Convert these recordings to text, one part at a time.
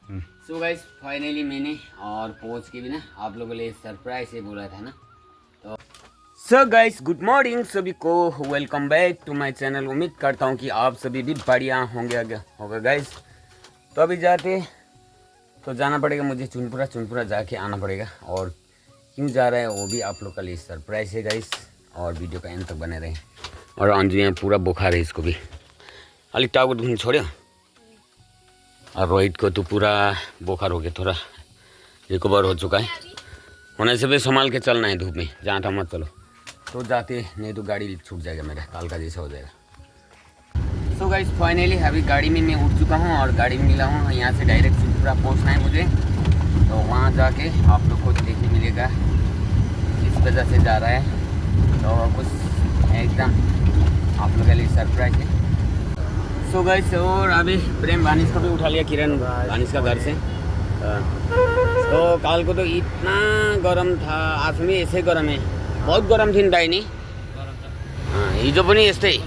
So guys finally मैंने और पहुंच के भी ना आप लोगों के लिए सरप्राइज से बोला था ना। तो सो गाइस गुड मॉर्निंग सभी को, welcome back to my channel. उम्मीद करता हूं कि आप सभी भी बढ़िया होंगे होगा गाइस। तो अभी जाना पड़ेगा मुझे चुनपुरा जाके आना पड़ेगा। और क्यों जा रहा है वो भी आप लोग के लिए सरप्राइज है गाइस, और वीडियो का एंड तक बने रहें। और अंजू यहाँ पूरा बुखार है, इसको भी अलिक टाउको दुख्नु छोड्यो। और रोहित को तो पूरा बुखार हो गया, थोड़ा रिकवर हो चुका है। होने से भी संभाल के चलना है, धूप में जहाँ तहाँ मत चलो, तो जाते नहीं तो गाड़ी छूट जाएगा मेरा, काल का जैसा हो जाएगा। सो गाइस फाइनली अभी गाड़ी में मैं उठ चुका हूँ और गाड़ी में मिला हूँ। यहाँ से डायरेक्ट चुनपुरा पहुँचना है मुझे, तो वहाँ जाके आप लोग को देखने मिलेगा किस वजह से जा रहा है। तो कुछ एकदम आप लोग के लिए सरप्राइज है। सो गाइस और अभी प्रेम भानिश को भी उठा लिया, किरण भानिश का घर से। तो काल को तो इतना गर्म था, आज भी ऐसे गर्म है, बहुत गर्म थी दाई नि। हिजो पनि यस्तै।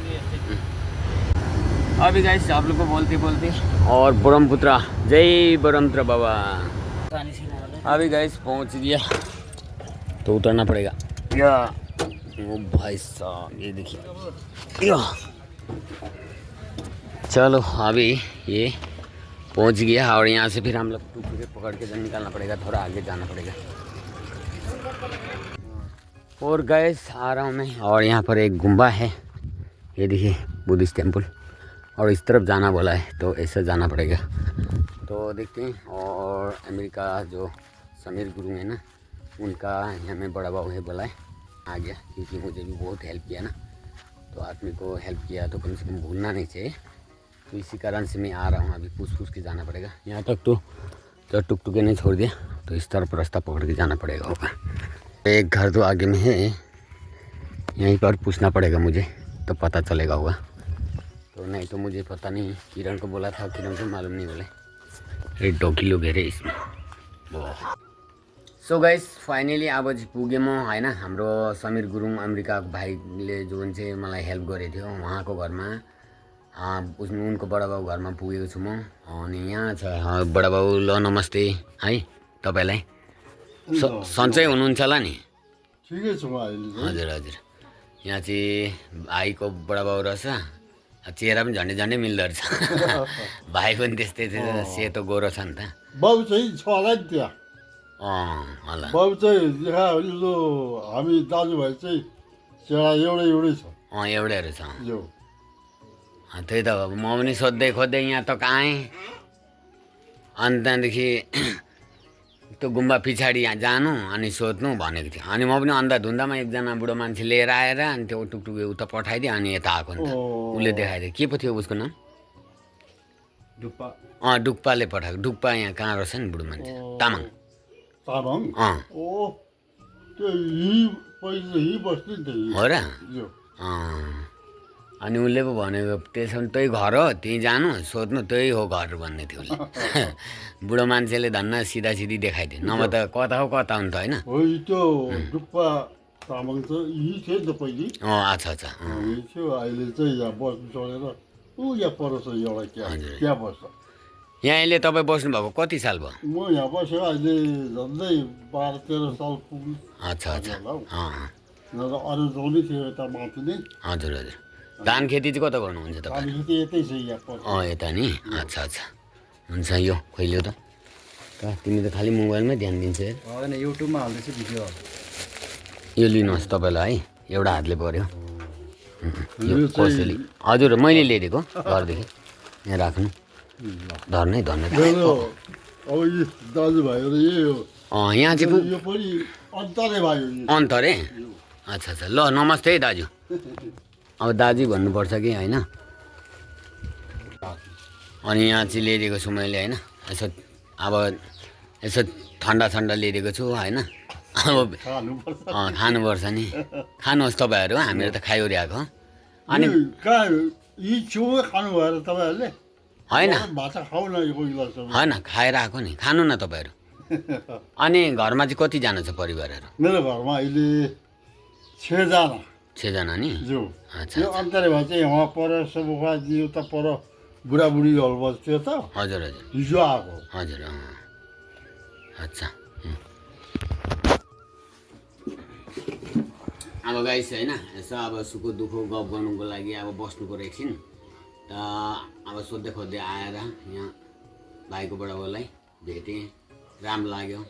अभी गाइस आप लोग को बोलते बोलते और ब्रह्मपुत्र, जय ब्रह्मपुत्र बाबा। अभी गाइस पहुंच गया, तो उतरना पड़ेगा। या वो भाई साहब ये देखिए, चलो अभी ये पहुंच गया। और यहाँ से फिर हम लोग टुकड़े पकड़ के निकालना पड़ेगा, थोड़ा आगे जाना पड़ेगा। और गैस आ रहा हूँ मैं, और यहाँ पर एक गुम्बा है, ये देखिए बुद्धिस्ट टेम्पल, और इस तरफ जाना बोला है, तो ऐसा जाना पड़ेगा। तो देखते हैं। और अमेरिका जो समीर गुरु है ना, उनका यहाँ में बड़ा बाबू है बोला है, आ गया, क्योंकि मुझे भी बहुत हेल्प किया ना। तो आदमी को हेल्प किया तो कम से कम भूलना नहीं चाहिए। तो इसी कारण से मैं आ रहा हूँ, अभी पूछ के जाना पड़ेगा यहाँ तक। तो टुकटुके नहीं छोड़ दिया, तो इस तरफ रास्ता पकड़ के जाना पड़ेगा होगा। एक घर तो आगे में है, यहीं पर पूछना पड़ेगा मुझे, तो पता चलेगा होगा। तो नहीं तो मुझे पता नहीं, किरण को बोला था, किरण को मालूम नहीं बोले। एक डॉगी लोग हेरे इसमें। सो गाइस फाइनली अब पुगेँ म होइन। हाम्रो समीर गुरुङ अमेरिकाको भाइले जुन चाहिँ मलाई हेल्प गरेको थियो, उहाँको घरमा उनको बडाबाउ घरमा पुगेको छु म। अनि यहाँ छ बडाबाउ, ल नमस्ते है तपाईँलाई। सन्चै हुनुहुन्छ होला नि? ठिकै छु अहिले। हजुर हजुर, यहाँ चाहिँ भाइको बडाबाउ रहेछ, चेहरा पनि झन्डै झन्डै मिल्दो रहेछ। भाइ पनि त्यस्तै थियो, सेतो गोरो छ नि त। बाबु चाहिँ छ होला नि त्यहाँ। होला बाबु चाहिँ देखा लु, हामी दाजुभाइ चाहिँ चेहरा एउटै छ। एउटैहरू छ। यो त्यही त अब म पनि खोज्दै यहाँ त कहाँ आएँ। अनि त्यहाँदेखि त्यो गुम्बा पछाडि यहाँ जानु अनि सोध्नु भनेको थियो। अनि म पनि अन्धाधुन्दामा एकजना बुढो मान्छे लिएर आएर अनि त्यो टुकटुके उता पठाइदिएँ, अनि यता आएको नि त। उसले देखाइदियो, के पो थियो उसको नाम? डुप्पा। डुक्पाले पठाएको। डुक्पा यहाँ कहाँ रहेछ नि बुढो मान्छे? तामाङ। ओ त्यो हि बस्ने नि त हो र? यो। अनि उसले पो भनेको त्यसो भने त्यही घर हो, त्यहीँ जानु सोध्नु, त्यही हो घर भन्ने थियो उसले। बुढो मान्छेले धन्न सिधा सिधी देखाइदियो, नभए त कता हो कता हुन्छ होइन। त्यो डुप्पा तामाङ त यही थियो नि त पहिले। अच्छा अच्छा। यही थियो, अहिले चाहिँ यहाँ बस्नु छोडेर यहाँ पर छ एउटा क्या बस्छ। यहाँ अहिले तपाईँ बस्नुभएको कति साल भयो? म यहाँ बसेर अहिले झन्डै 12-13 साल पुग्नु। अच्छा अच्छा। अरू जोडी थियो यता माथि नै। हजुर हजुर। धान खेती चाहिँ कता गर्नुहुन्छ तपाईँ? धान खेती यतै छ यहाँ। यता नि? अच्छा अच्छा, हुन्छ। यो कहिले त तिमी त खालि मोबाइलमै ध्यान दिन्छ। होइन, युट्युबमा हाल्दैछु भिडियो। यो लिनुहोस् तपाईँलाई है, एउटा हातले पऱ्यो। कसैले? हजुर मैले ल्याइदिएको घरदेखि, यहाँ राख्नु। धर्नै अब यी दाजुभाइहरू यही हो। यहाँ चाहिँ यो पनि अन्तरे भाइ हो। अन्तरे? अच्छा अच्छा, ल नमस्ते है दाजु। अब दाजु भन्नुपर्छ कि होइन। अनि यहाँ चाहिँ ल्याइदिएको छु मैले होइन, यसो ठन्डा ल्याइदिएको छु होइन। अब खानुपर्छ नि, खानुहोस् तपाईँहरू, हामीहरू त खाइरहेको। अनि यी छेउमै खानु भएर तपाईँहरूले? होइन होइन, खाएर आएको नि, खानु न तपाईँहरू। अनि घरमा चाहिँ कतिजना छ परिवारहरू? मेरो घरमा अहिले 6 जना। 6 जना नि? जो अच्छा। यो अन्तरे भए चाहिँ यहाँ पर सबुखा उता पर बुढाबुढीहरू बस्थ्यो त हजुर हजुर हिजो आएको हजुर अच्छा अब गाइस होइन यसो अब सुखो दुःखो गफ गर्नुको लागि अब बस्नुको एकछिन त अब सोध्दै खोज्दै आएर यहाँ भाइको बडाबाउलाई भेटेँ राम्रो लाग्यो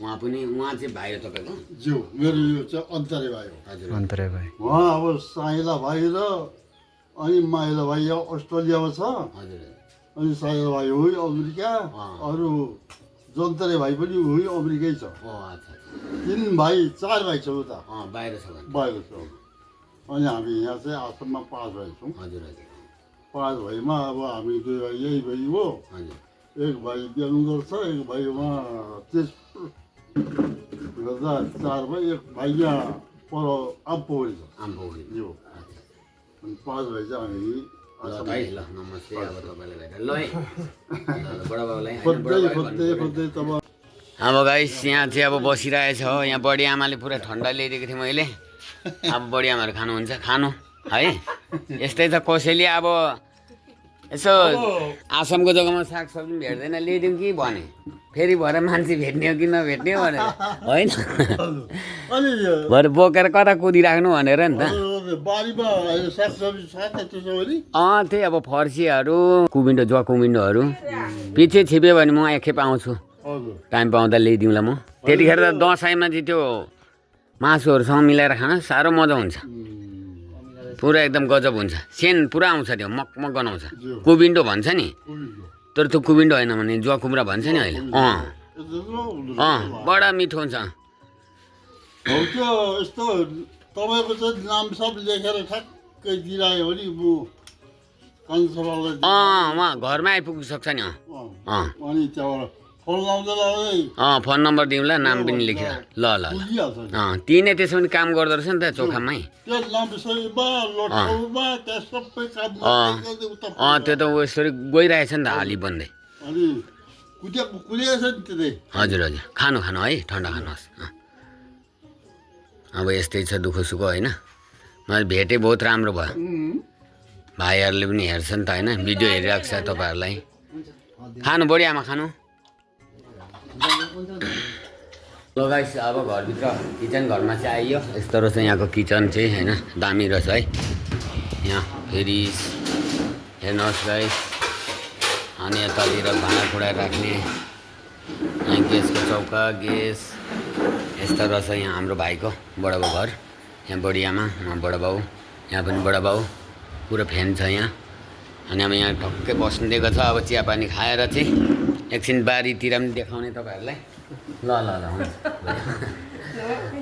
उहाँ चाहिँ भाइ हो तपाईँको ज्यू मेरो यो चाहिँ अन्तरे भाइ हो हजुर अन्तरे भाइ उहाँ अब साइला भाइ र अनि माइला भाइ यहाँ अस्ट्रेलियामा छ हजुर अनि साइला भाइ हो अमेरिका अरू जन्तरे भाइ पनि हो अमेरिकै छ ओ अच्छा तिन भाइ चार भाइ छौँ त बाहिर छ भने बाहिर छौँ अनि हामी यहाँ चाहिँ आसाममा 5 भाइ छौँ हजुर हजुर 5 भाइमा अब हामी 2 भाइ यही भाइ हो हजुर एक भाइ बिहान गर्छ एक भाइ उहाँ तेजपुर गर्दा 4 भाइ एक भाइ यहाँ पर आम्पोरी छ आम्पोरी यो अनि 5 भाइ चाहिँ हामी ल भाइ ल नमस्ते अब तपाईँलाई भेटेर ल है बडाबाउलाई खोज्दै तब अब गाइस यहाँ चाहिँ अब बसिरहेछ हो यहाँ बडी आमाले पुरा ठन्डा ल्याइदिएको थिएँ मैले अब बडी आमाहरू खानुहुन्छ खानु है यस्तै छ कसैले अब यसो आसामको जग्गामा सागसब्जी पनि भेट्दैन ल्याइदिउँ कि भने फेरि भएर मान्छे भेट्ने हो कि नभेट्ने हो भनेर होइन भरे बोकेर कता कुदिराख्नु भनेर नि त बारीमा सागसब्जी छ त त्यसो भने त्यही अब फर्सीहरू कुमिन्डो जुवा कुमिन्डोहरू पछि छिप्यो भने म एकखेप आउँछु टाइम पाउँदा ल्याइदिउँला म त्यतिखेर त दसैँमा चाहिँ त्यो मासुहरूसँग मिलाएर खान साह्रो मजा हुन्छ पुरा एकदम गजब हुन्छ सेन पुरा आउँछ त्यो मकमक गनाउँछ कुबिन्डो भन्छ नि तर त्यो कुबिन्डो होइन भने जुवा कुम्रा भन्छ नि अहिले बडा मिठो हुन्छ हो त्यो यस्तो तपाईँको चाहिँ नाम सब लेखेर ठ्याक्कै दिइरायो भने म कान्छालाई उहाँ घरमै आइपुग्नु सक्छ नि अनि त्यहाँबाट फोन लाउँदै लाउँदै फोन नम्बर दिउँला नाम पनि लेखेर ल ल तिनै त्यसो पनि काम गर्दो रहेछ नि त चोखामै त्यो त यसरी गइरहेछ नि त हाली बन्दै हजुर हजुर खानु खानु है ठन्डा खानुहोस् अब यस्तै छ दुःख सुख होइन मैले भेटेँ बहुत राम्रो भयो भाइहरूले पनि हेर्छ नि त होइन भिडियो हेरिरहेको छ तपाईँहरूलाई खानु बढी आमा खानु ल गाइस अब घरभित्र किचन घरमा चाहिँ आइयो यस्तो रहेछ यहाँको किचन चाहिँ होइन दामी रहेछ है यहाँ फेरि हेर्नुहोस् गाइस अनि यतातिर भाँडाकुँडा राख्ने यहाँ ग्यासको चौका ग्यास यस्तो रहेछ यहाँ हाम्रो भाइको बडाबाउ घर यहाँ बडी आमा बडाबाउ यहाँ पनि बडाबाउ पुरा फ्यान छ यहाँ अनि अब यहाँ टक्कै बस्नु दिएको छ अब चियापानी खाएर चाहिँ एकछिन बारीतिर पनि देखाउने तपाईँहरूलाई ल ल ल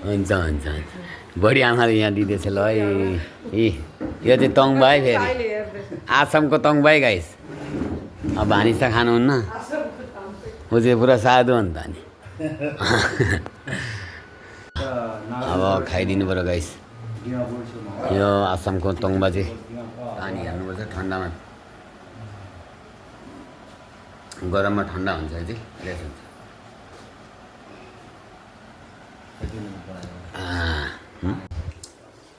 हुन्छ हुन्छ बडी आमाले यहाँ दिँदैछ ल है यो चाहिँ तङबाई फेरि आसामको तङबाई गाइस अब भानिसा खानुहुन्न ऊ चाहिँ पुरा साधु अन्त नि अब खाइदिनु पऱ्यो गाइस यो आसामको तङबा चाहिँ पानी हाल्नुपर्छ ठन्डामा गरममा ठन्डा हुन्छ चाहिँ फ्रेस हुन्छ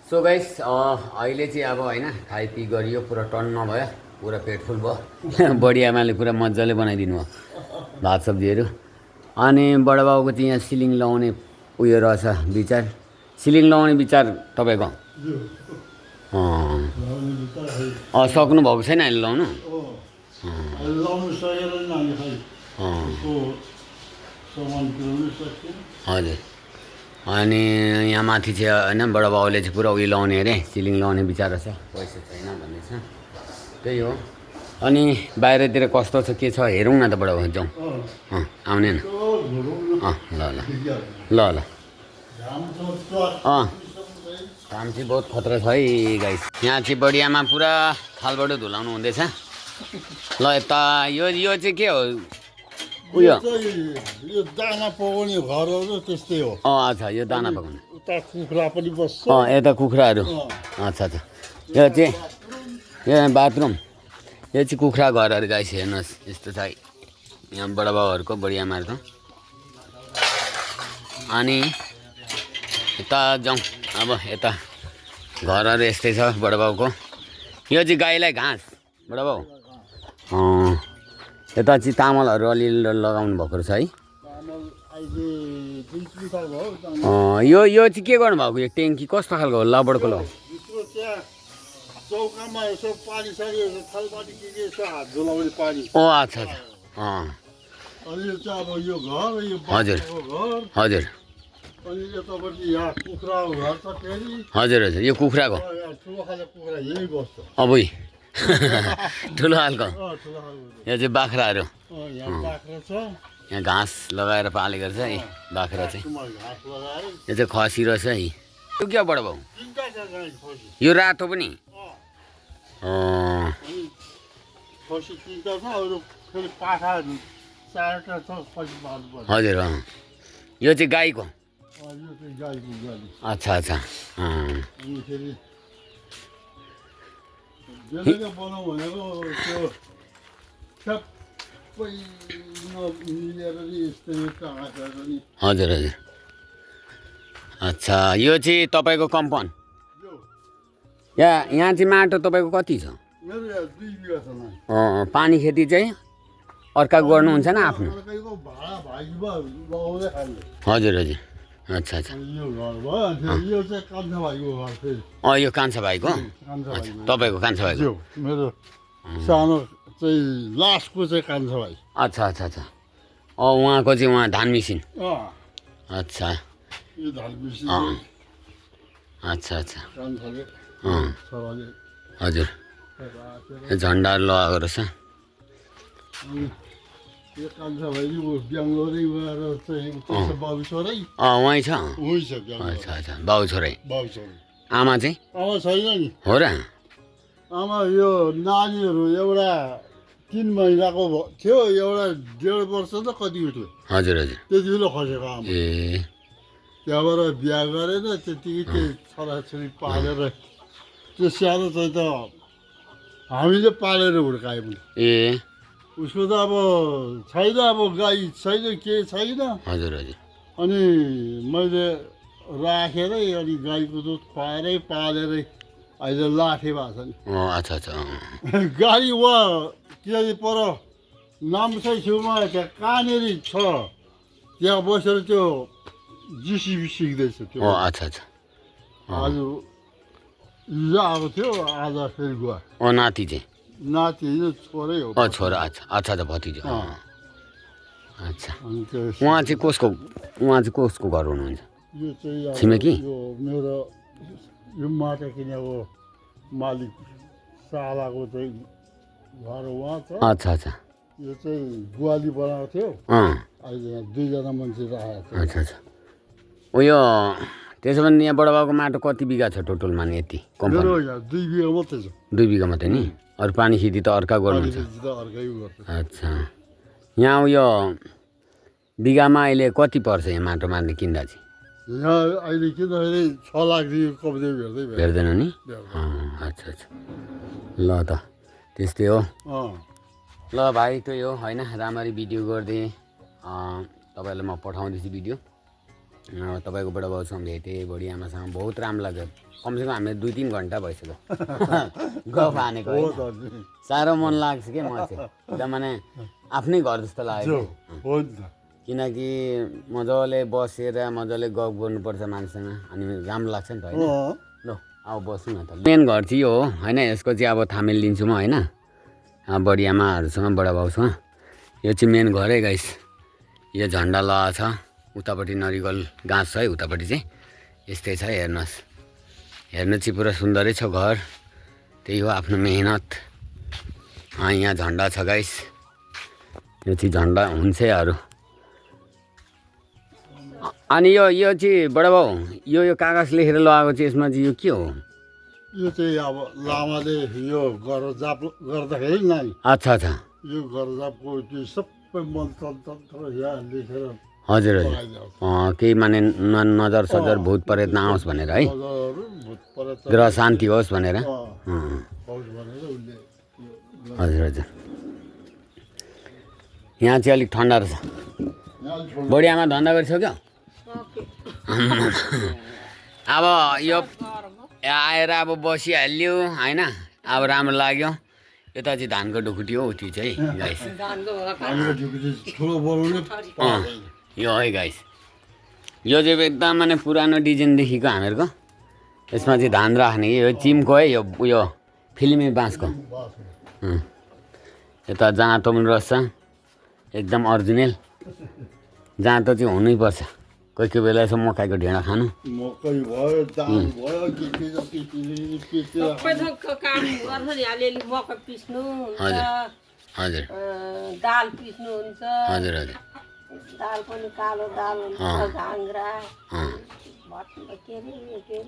सो गाइस अहिले चाहिँ अब होइन खाइपी गरियो पुरा टन्न भयो पुरा पेट फुल भयो बडी आमाले पुरा मजाले बनाइदिनु भयो भात सब्जीहरू अनि बडाबाउको चाहिँ यहाँ सिलिङ लगाउने उयो रहेछ विचार सिलिङ लगाउने विचार तपाईँको सक्नु भएको छैन अहिले लाउनु हजुर अनि यहाँ माथि चाहिँ होइन बडाबाउले चाहिँ पुरा उयो लाउने अरे सिलिङ लगाउने विचार छ पैसा छैन भन्दैछ त्यही हो अनि बाहिरतिर कस्तो छ के छ हेरौँ न त बडाबाउ जाउँ आउने न ल ल ल ल काम चाहिँ बहुत खतरा छ है गाइस यहाँ चाहिँ बडियामा पुरा थालबाट धुलाउनु हुँदैछ ल यता यो चाहिँ के हो उयो यो दाना पकाउने घरहरू त्यस्तै हो अच्छा यो दाना पकाउने उता कुखुरा पनि बस्छ यता कुखुराहरू अच्छा अच्छा यो चाहिँ यो बाथरुम यो चाहिँ कुखुरा घरहरू गाइस हेर्नुहोस् यस्तो छ यहाँ बडाबाउहरूको बडियामाहरूको अनि यता जाउँ अब यता घरहरू यस्तै छ बडाबाउको यो चाहिँ गाईलाई घाँस बडाबाउ यता चाहिँ चामलहरू अलिअलि लगाउनु भएको रहेछ है। चामल अहिले 2-3 साल भयो चामल। यो चाहिँ के गर्नुभएको यो ट्याङ्की कस्तो खालको हो लबडको ल? यसको त्यहाँ चौकामा यसो पानी सानी थालपानी के यसो हात धुलाउने पानी। अच्छा अच्छा। अनि यो चाहिँ अब यो घर यो हजुर घर हजुर अनि यतापट्टि यहाँ कुखुराको घर छ फेरि। हजुर हजुर यो कुखुराको ठुलो खाले कुखुरा यही बस्छ। अबुई ठुलो खालको ठुलो खाले यो चाहिँ बाख्राहरू यहाँ बाख्रा छ। यहाँ घाँस लगाएर पालेको रहेछ है बाख्रा चाहिँ। घाँस लगायो यो चाहिँ खसी रहेछ है। यो के बडा बाउ 3टा छ गाई खसी। यो रातो पनि अनि खसी 3टा छ अरू फेरि पाठा 4टा छ पछि बाँध्नु पर्छ। हजुर यो चाहिँ गाईको। यो चाहिँ गाईको गाडी। अच्छा अच्छा। अनि फेरि बेलुका बनाऊ भनेको त्यो सबै नमिलेर नि यस्तै कागजहरू नि। हजुर हजुर। अच्छा यो चाहिँ तपाईँको कम्पाउन्ड। यहाँ चाहिँ माटो तपाईँको कति छ? मेरो यहाँ 2 बिघा छ न। पानी खेती चाहिँ अर्का गर्नुहुन्छ न आफ्नो? अर्कैको भाडा भाइबा लगाउँदै खाने। हजुर हजुर। अच्छा अच्छा। यो घर भयो अनि यो चाहिँ कान्छा भाइको घर फेरि। यो कान्छा भाइको? कान्छा भाइ तपाईँको कान्छा भाइको? मेरो सानो चाहिँ लास्टको चाहिँ कान्छा भाइ। अच्छा अच्छा अच्छा। उहाँको चाहिँ उहाँ धान मिसिन। अच्छा यो धान मिसिन अच्छा अच्छा। कान्छाले छोराले हजुर राखेर झन्डाहरू लगाएको रहेछ। अनि यो कान्छा भाइ ऊ बेङ्गलोरै गएर चाहिँ त्यसो बाबु छोरै उहीँ छ? उही छ बेङ्गलोर। अच्छा अच्छा बाउ छोरै। बाबु छोरै। आमा चाहिँ? आमा छैन नि। हो र? आमा यो नानीहरू एउटा 3 महिनाको थियो एउटा 1.5 वर्ष त कति थियो हजुर हजुर। त्यति बेला खसेको आमा। ए त्यहाँबाट बिहा गरेर त्यतिकै त्यो छोराछोरी पालेर त्यो सानो चाहिँ त हामीले पालेर हुर्कायौँ नि। ए उसको त अब छैन अब गाई छैन के छैन। हजुर हजुर। अनि मैले राखेरै अनि गाईको दुध खुवाएरै पालेरै अहिले लाठे भएको छ नि। अच्छा अच्छा। गाडी वहाँ के अरे पर नाम्सै छेउमा त्यहाँ कहाँनिर छ त्यहाँ बसेर त्यो जिसिबी सिक्दैछ त्यो। अच्छा अच्छा। आज हिजो आएको थियो आज फेरि गयो। नाति चाहिँ? नाति होइन छोरै हो। छोरा। अच्छा अच्छा अच्छा भतिजो। अच्छा अनि त्यो उहाँ चाहिँ कसको घर हुनुहुन्छ? यो चाहिँ छिमेकी? यो मेरो यो माटा किनेको मालिक सालाको चाहिँ घर उहाँ छ। अच्छा अच्छा। यो चाहिँ गुवाली बनाएको थियो अहिले यहाँ 2 जना मान्छे राखेको छ। अच्छा अच्छा। उयो त्यसो भने यहाँ बडाबाबुको माटो कति बिघा छ टोटलमा नि यति? मेरो यहाँ 2 बिघा मात्रै छ। 2 बिघा मात्रै नि? अरू पानी खेती त अर्का गर्नुहुन्छ? अर्कै गर्छ। अच्छा यहाँ उयो बिघामा अहिले कति पर्छ यहाँ माटो मार्ने किन्दा चाहिँ? यहाँ अहिले किन्दाखेरि 6 लाख कब्जा भेट्दैन नि? अच्छा अच्छा। ल त त्यस्तै हो। ल भाइ त्यही हो होइन राम्ररी भिडियो गरिदिएँ तपाईँलाई म पठाउँदैछु भिडियो। तपाईँको बडाबाउसँग भेटेँ बढी आमासँग बहुत राम्रो लाग्यो। कमसेकम हामीले 2-3 घन्टा भइसक्यो गफ हानेको होइन। साह्रो मन लाग्छ कि म चाहिँ एकदम माने आफ्नै घर जस्तो लाग्यो किनकि मजाले बसेर मजाले गफ गर्नुपर्छ मान्छेसँग अनि राम्रो लाग्छ नि त होइन। ल अब बसौँ न त। मेन घर चाहिँ यो हो होइन। यसको चाहिँ अब थामेल लिन्छु म होइन बढी आमाहरूसँग बडाबाउसँग। यो चाहिँ मेन घर है गाइस। यो झन्डा लगाएको छ उतापट्टि नरिवल गाँस छ है उतापट्टि चाहिँ यस्तै छ हेर्नुहोस्। हेर्नु चाहिँ पुरा सुन्दरै छ घर। त्यही हो आफ्नो मेहनत। यहाँ झन्डा छ गाइस। यो चाहिँ झन्डा हुन्छ अरू। अनि यो चाहिँ बडाबाउ यो कागज लेखेर लगाएको चाहिँ यसमा चाहिँ यो के हो? यो चाहिँ अब लामाले यो गरजाप गर्दाखेरि नानी। अच्छा अच्छा। यो गरजापको त्यो सबै मन्त्र यहाँ लेखेर। हजुर हजुर। केही माने नजर सजर भूत प्रेत नआओस् भनेर है? ग्रह शान्ति होस् भनेर? हजुर हजुर। यहाँ चाहिँ अलिक ठन्डा रहेछ। बढी आमा धन्दा गरिसक्यो? अब यो आएर अब बसिहाल्यो होइन। अब राम्रो लाग्यो। यता चाहिँ धानको ढुकुटी हो त्यो चाहिँ गाइस हाम्रो ढुकुटी ठुलो बनाउने यो है गाइस यो चाहिँ एकदम माने पुरानो डिजाइनदेखिको हामीहरूको यसमा चाहिँ धान राख्ने यो चिमको है यो उयो फिल्मी बाँसको यता जाँतो पनि रहेछ एकदम अरिजिनल जाँतो चाहिँ हुनैपर्छ कोही कोही बेला यसो मकैको ढेँडा खानु मकै भयो दाल भयो सबै थोक काम गर्छ नि अलिअलि मकै पिस्नु हुन्छ हजुर दाल पिस्नु हुन्छ हजुर हजुर दाल पनि कालो दाल हुन्छ घाङ्ग्रा भट के अरे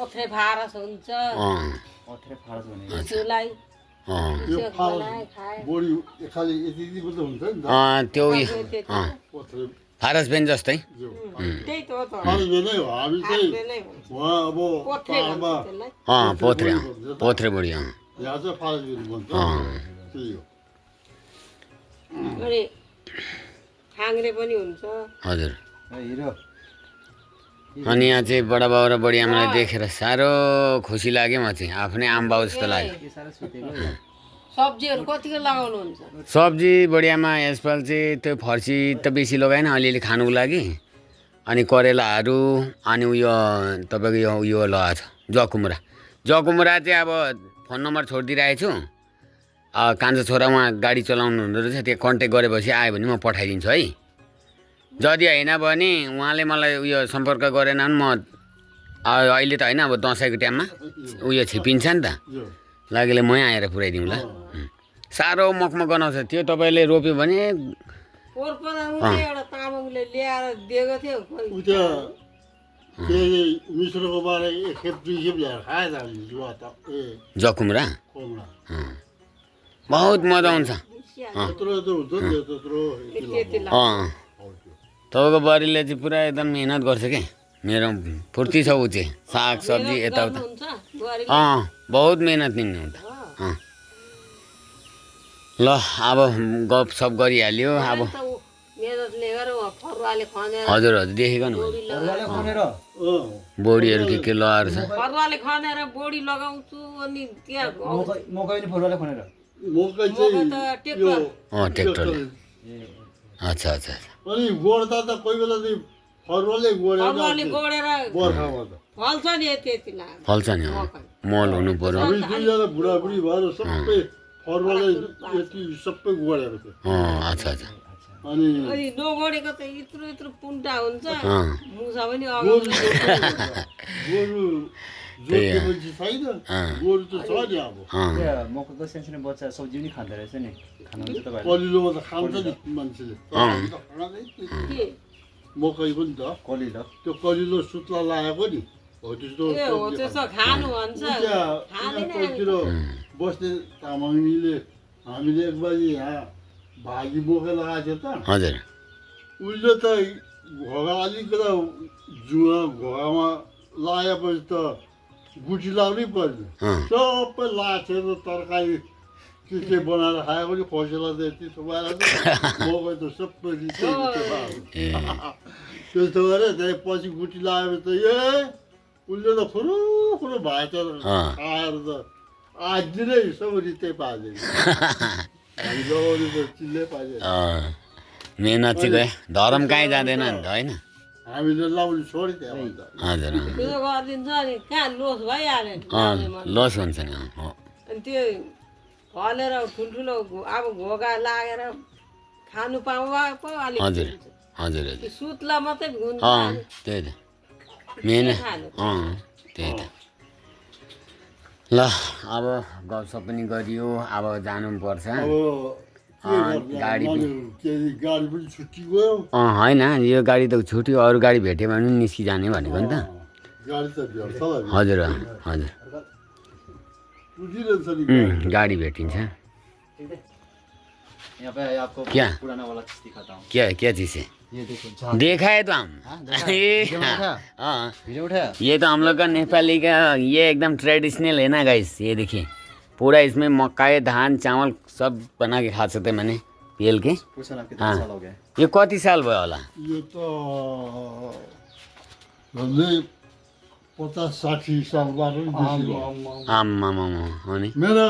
ओथ्रे फारस हुन्छ त्यसलाई यो बोडी खालि यति यति मात्रै हुन्छ नि त्यो पोथ्रे फारस बेन जस्तै त्यही त हो त फारस बेनै हो हामी चाहिँ उहाँ अब पाहाडमा पोथ्रे पोथ्रे बुढी यहाँ चाहिँ फारस बेन भन्छ त्यही हो अनि खाङ्रे पनि हुन्छ हजुर अनि यहाँ चाहिँ बडाबाउ र बडी आमालाई देखेर साह्रो खुसी लाग्यो म चाहिँ आफ्नै आमा बाउ जस्तो लाग्यो सब्जीहरू कतिको लगाउनुहुन्छ सब्जी बढियामा यसपाल चाहिँ त्यो फर्सी त बेसी लगाएन अलिअलि खानुको लागि अनि करेलाहरू अनि उयो तपाईँको यो उयो लगाएको छ जकुमुरा जकुमुरा चाहिँ अब फोन नम्बर छोडिदिइरहेको छु कान्छो छोरा उहाँ गाडी चलाउनु हुँदो रहेछ त्यो कन्ट्याक्ट गरेपछि आयो भने म पठाइदिन्छु है जति होइन भने उहाँले मलाई उयो सम्पर्क गरेन भने म अहिले त होइन अब दसैँको टाइममा उयो छिपिन्छ नि त लागेले मै आएर पुऱ्याइदिउँला साह्रो मखमख गनाउँछ त्यो तपाईँले रोप्यो भने एउटा तामाङले ल्याएर दिएको थियो उता के मिश्रको बारे एक खेप दुई खेप ल्याएर खाएछ जकुमुरा बहुत मजा आउँछ त्यत्रो यत्रो हुन्छ नि त्यत्रो तपाईँको बुहारीले चाहिँ पुरा एकदम मिहिनेत गर्छ क्या मेरो फुर्ती छ ऊ चाहिँ साग सब्जी यताउता बहुत मिहिनेत लिने हुन्छ ल अब गफसप गरिहाल्यो अब हजुर हजुर देखेको नि बोडीहरू के लगाएर छ फरुवाले खनेर बोडी लगाउँछु अनि त्यहाँ मकै चाहिँ ट्र्याक्टरले अच्छा अच्छा अनि गोड्दा त कोही बेला चाहिँ फरुवाले गोडेर बर्खामा त फल्छ नि यति फल्छ नि मल हुनु पर्यो हामी दुईजना बुढाबुढी भएर सबै फरुवाले यति सबै गोडेको थियो अच्छा अच्छा अनि नगोडेको त यत्रो यत्रो पुन्टा हुन्छ मुसा पनि गोरु जोतेपछि छैन गोरु त छ नि अब मकैको सानो बच्चा सब्जी पनि खाँदो रहेछ नि खानुहुन्छ तपाईँ कलिलोमा त खान्छ नि मान्छेले मकै पनि त कलिलो त्यो कलिलो सुत्ला लगाएको नि हो त्यस्तो खानु भन्छ तिर बस्ने तामाङले हामीले एकबारी यहाँ भागी मकै लगाएको थियो त हजुर उसले त घोगा अलिकति जुवा घोगामा लगाएपछि त गुटी लाउनै पर्ने सबै लाछेर तरकारी के बनाएर खाएको नि फसेला त यति थुपाएर मकै त सबै रित्ते त्यस्तो गरे त्यहाँ पछि गुटी लगाएपछि त उसले त फुरो फुरो भाँचेर खाएर त आज नै सबै रित्तै पारिदियो हामी लगाउने त चिल्लै पारिदियो मेहनत चाहिँ गयो धरम कहीँ जाँदैन नि त होइन हामीले लाउनु छोड्यो त्यहाँ हजुर त्यो गरिदिन्छ अनि कहाँ लोस भइहाल्यो लस हुन्छ नि अनि त्यो फलेर ठुल्ठुलो अब घोगा लागेर खानु पाउँदा पो अलिक हजुर हजुर हजुर सुत्ला मात्रै हुन्छ त्यही त मेहनत त्यही त ल अब गफसप पनि गरियो अब जानु पनि पर्छ गाडी पनि छुट्टी गयो होइन यो गाडी त छुट्यो अरू गाडी भेट्यो भने पनि निस्किजाने भनेको नि त हजुर हजुर गाडी भेटिन्छ क्या क्या चीज़ है देखा है तो हम ये तो हम लोग का नेपाली का ये एकदम ट्रेडिशनल है ना गाइस ये देखिए पूरा इसमें मक्का धान चावल सब बना के खा सकते मैंने पेल के हाँ ये कति साल भयो होला यो त झन्डै 50-60 सालबाट आम्मामा अनि मेरो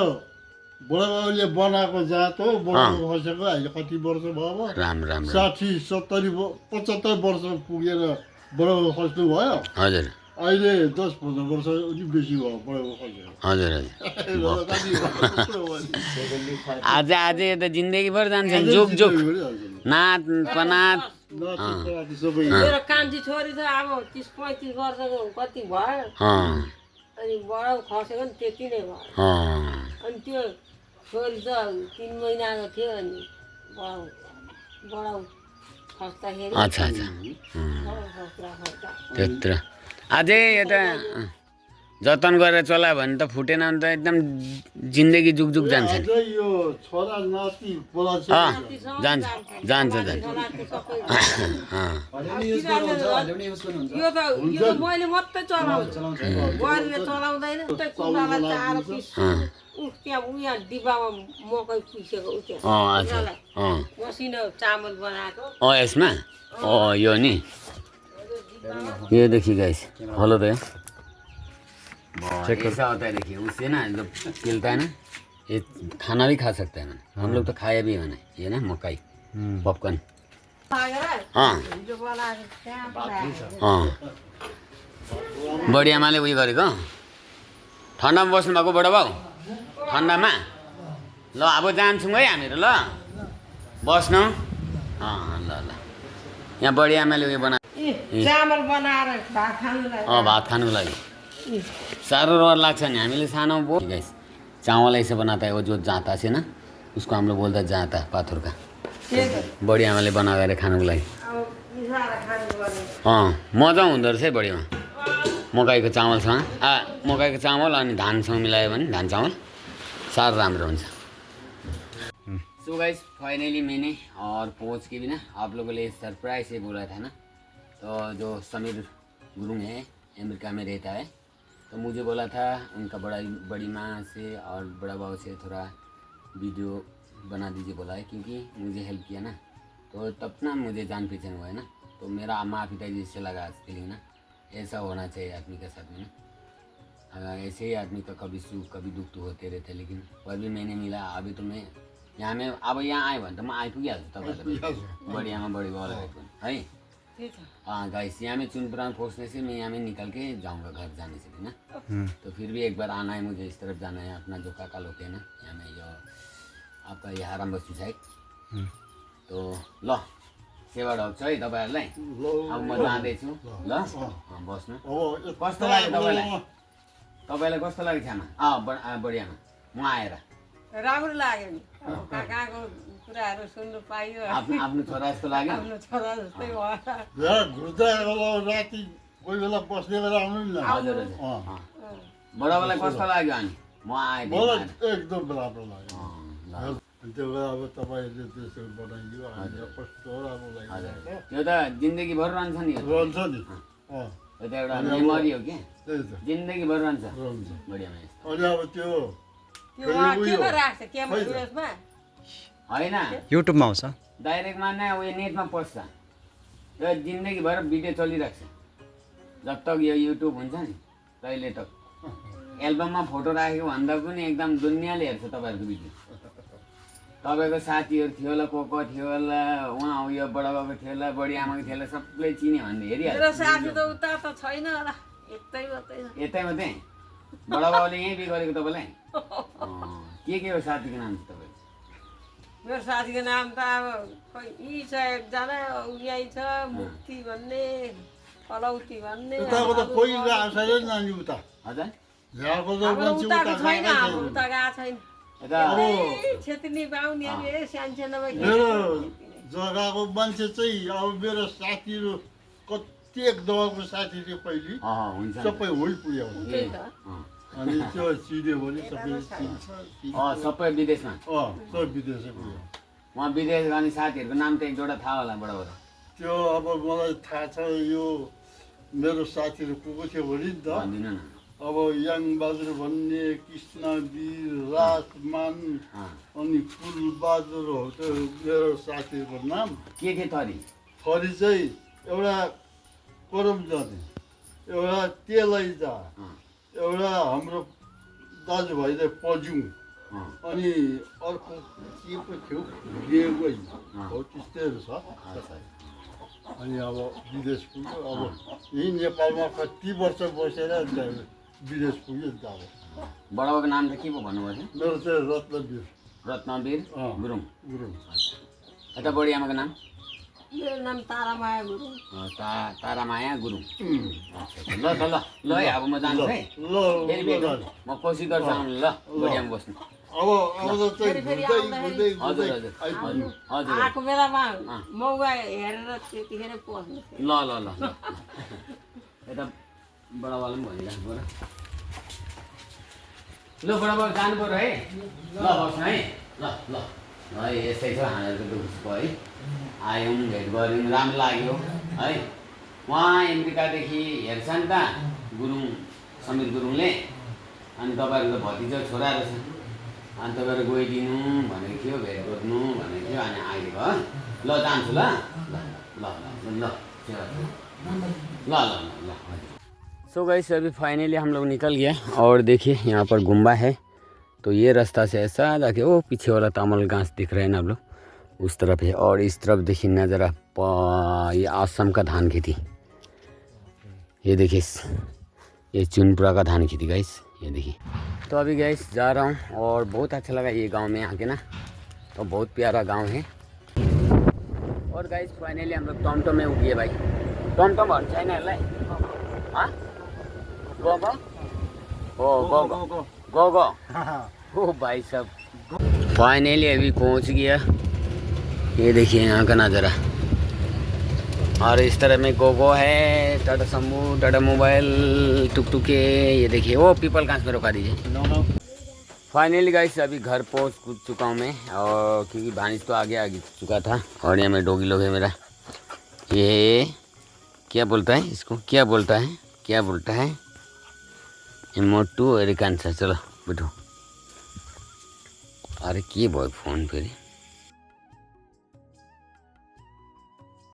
बुढाबाबुले बनाएको जात हो बुढाबाबु खसेको अहिले कति वर्ष भयो अब राम राम राम 60 70 75 वर्ष पुगेर बुढाबाबु खस्नु भयो हजुर अहिले 10-15 वर्ष अलि बेसी भयो बुढाबाबु खसेको हजुर आज आज यता जिन्दगीभर जान्छ जुग जुग नात पनात मेरो कान्छी छोरी त अब 30-35 वर्षको कति भयो अनि बडा खसेको नि त्यति नै भयो अनि त्यो छोरी त 3 महिनाको थियो अनि बडा खस्दाखेरि अच्छा अच्छा खस्दा त्यत्र अझै यता जतन गरेर चलायो भने त फुटेन भने त एकदम जिन्दगी जुग जुग जान्छ नि अझै यो छोरा नाति बोला जान्छ जान्छ जान्छ यो त मैले मात्रै चलाउँछु बुहारीले चलाउँदैन उतै कुरालाई चारो पिस त्यहाँ उहाँ डिब्बामा मकै पिसेको अच्छा मसिनो चामल बनाएको यसमा यो नि ये देखिए गाइस हेलो तो ऐसा होता है देखिए उससे ना जब खिलता है ना ये खाना भी खा सकते हैं ना हम लोग तो खाया भी है ना ये ना मकई पॉपकॉर्न हाँ बडी आमाले उयो गरेको ठन्डामा बस्नु भएको बडा बाउ ठन्डामा ल अब जान्छौँ है हामीहरू ल बस्नु ल ल यहाँ बडी आमाले उयो बना चामल बनाएर भात खानुलाई भात खानुको लागि साह्रो रहर लाग्छ नि हामीले सानो गाइस चावल ऐसे बनाता है वो जो जाता से ना उसको हम लोग बोलता है जाता पाथर का बडी आमाले बनाएर खानुको लागि मजा हुँदो रहेछ है बडीमा मकैको चामलसँग मकैको चामल अनि धानसँग मिलायो भने धान चामल साह्रो राम्रो हुन्छ सो गाइस फाइनली मैंने और पहुंच के भी ना आप लोगों के लिए सरप्राइज से बोला था ना तो जो समीर गुरुंग है अमेरिका में रहता है तो मुझे बोला था उनका बड़ी माँ से और बड़ा बाबू से थोड़ा वीडियो बना दीजिए बोला है क्योंकि मुझे हेल्प किया ना तो तब ना मुझे जान पहचान हुआ है ना तो मेरा माँ पिताजी से लगा फीलिंग ना ऐसा होना चाहिए आदमी के साथ में ना ऐसे ही आदमी का कभी सुख कभी दुख तो होते रहते लेकिन पर भी मैंने मिला अभी तो मैं यहाँ में अब यहाँ आयो भने त म आइपुगिहाल्छु तपाईँको बड़ी आमा बड़ी बाबा है हाँ गाइस यहाँ में चुनपुरा पहुँचने से मैं यहाँ में निकल के जाऊँगा घर जाने से भी ना तो फिर भी एक बार आना है मुझे इस तरफ जाना है अपना जो काका लोग है ना यहाँ में यो आपका यो हाराम बस्ती साइड तो ल सेवा ढोग्छ है तपाईँहरूलाई अब म जाँदैछु ल बस्नु कस्तो लाग्यो तपाईँलाई कस्तो लाग्यो छ्यामा बडी आमा म आएर राम्रो लाग्यो नि काकाको कुराहरू सुन्नु पाइयो आफ्नो छोरा जस्तो लाग्यो आफ्नो छोरा जस्तै भयो घुर्दै राति कोही बेला बस्ने बेला आउनु नि हजुर हजुर बडाबालाई कस्तो लाग्यो अनि म आएँ एकदम राम्रो लाग्यो त्यो बेला अब तपाईँहरूले त्यसो बनाइदियो हामीलाई कस्तो राम्रो लाग्यो त्यो त जिन्दगीभर रहन्छ नि रहन्छ नि त्यो त एउटा मेमोरी हो कि जिन्दगीभर रहन्छ बढियामा अनि अब त्यो होइन युट्युबमा आउँछ डाइरेक्टमा नै उयो नेटमा पस्छ त्यो जिन्दगीभर भिडियो चलिरहेको छ जब तक यो युट्युब हुन्छ नि तहिले तक एल्बममा फोटो राखेको भन्दा पनि एकदम दुनियाँले हेर्छ तपाईँहरूको भिडियो तपाईँको साथीहरू थियो होला को थियो होला उहाँ उयो बडाबाबु थियो होला बडी आमाको थियो होला सबले चिन्यो भने हेरिहाल्छ साथी त उता त छैन होला यतै मात्रै बडाबाबुले यहीँ बिहे गरेको तपाईँलाई के हो साथीको नाम चाहिँ तपाईँको मेरो साथीको नाम त अब खोइ यी छ एकजना यहीँ छ मुक्ति भन्ने पलौती भन्ने उताको त कोही गएको छैन नानी उता हजुर उताको छैन हाम्रो उता गएको छैन छेत्री बाहुनीहरू सानसानो मेरो जग्गाको मान्छे चाहिँ अब मेरो साथीहरू कति दहको साथी थियो पहिले सबै होइ पुग्यो अनि त्यो चिन्यो भने सबै विदेशमा सबै विदेशै पुग्यो उहाँ विदेश गर्ने साथीहरूको नाम त एक दुईवटा थाहा होला बडाबड त्यो अब मलाई थाहा छ यो मेरो साथीहरू को थियो भने नि त भन्दिनु न अब याङ बहादुर भन्ने कृष्णवीर राजमान अनि फुलबहादुर हो त्यो मेरो साथीहरूको नाम के थरी थरी चाहिँ एउटा करम जाने एउटा तेलैजा एउटा हाम्रो दाजुभाइ चाहिँ पज्युङ अनि अर्को के पो थियो लिएको हो त्यस्तैहरू छ अनि अब विदेश पुग्यो अब यही नेपालमा कति वर्ष बसेर विदेश पुग्यो नि त अब बडाबाको नाम चाहिँ के पो भन्नुभयो मेरो चाहिँ रत्नवीर रत्नवीर गुरुङ गुरुङ यता बडी आमाको नाम मेरो नाम तारामाया गुरुङ तारामाया गुरुङ ल त ल ल है अब म जान्छु है ल फेरि भेटौँ म कोसिस गर्छु आउनु ल बडी आमा बस्नु अब त चाहिँ घुम्दै हजुर हजुर आइपुग्यो हजुर आएको बेलामा मौका हेरेर त्यतिखेरै पस्नु ल ल ल यता बडाबाले पनि भनिराख्नु पऱ्यो ल बडाबा जानु पऱ्यो है ल बस्नु है ल ल है यस्तै छ हामीहरूको दुःख है आयौँ भेट गऱ्यौँ राम्रो लाग्यो है उहाँ अमेरिकादेखि हेर्छ नि त गुरुङ समीर गुरुङले अनि तपाईँहरूको त भतिजा छोरा रहेछ अनि तपाईँहरू गइदिनु भनेको थियो भेट गर्नु भनेको थियो अनि आइदिएको है ल जान्छु ल ल ल ल ल ल सो गाइस अभी फाइनली हम लोग निकल गए और देखिए यहाँ पर गुम्बा है तो ये रास्ता से ऐसा देखिए वो पीछे वाला तामल घास दिख रहे हैं ना आप लोग उस तरफ है और इस तरफ देखिए नज़र ये आसम का धान खेती ये देखिए ये चुनपुरा का धान खेती गाइस ये देखिए तो अभी गाइस जा रहा हूँ और बहुत अच्छा लगा ये गांव में आके ना तो बहुत प्यारा गांव है और गाइस फाइनली हम लोग टमटम में उठिए भाई टमटम भन्छ होइन यसलाई हाँ गो गो ओ गो गो गो गो ओ भाई साहब फाइनली अभी पहुंच गया ये देखिए यहाँ का नज़ारा और इस तरह में गोगो है टाटा सम्बू टाटा मोबाइल टुकटुके ये देखिए वो पीपल कांच में रुका दीजिए फाइनली गाइस अभी घर पहुँच चुका हूँ मैं और क्योंकि भानिज तो आगे चुका था और यहाँ में डोगी लोग है मेरा ये क्या बोलता है इसको क्या बोलता है ये मोटू अरे कांसा चलो बैठो अरे के भयो फोन फेरि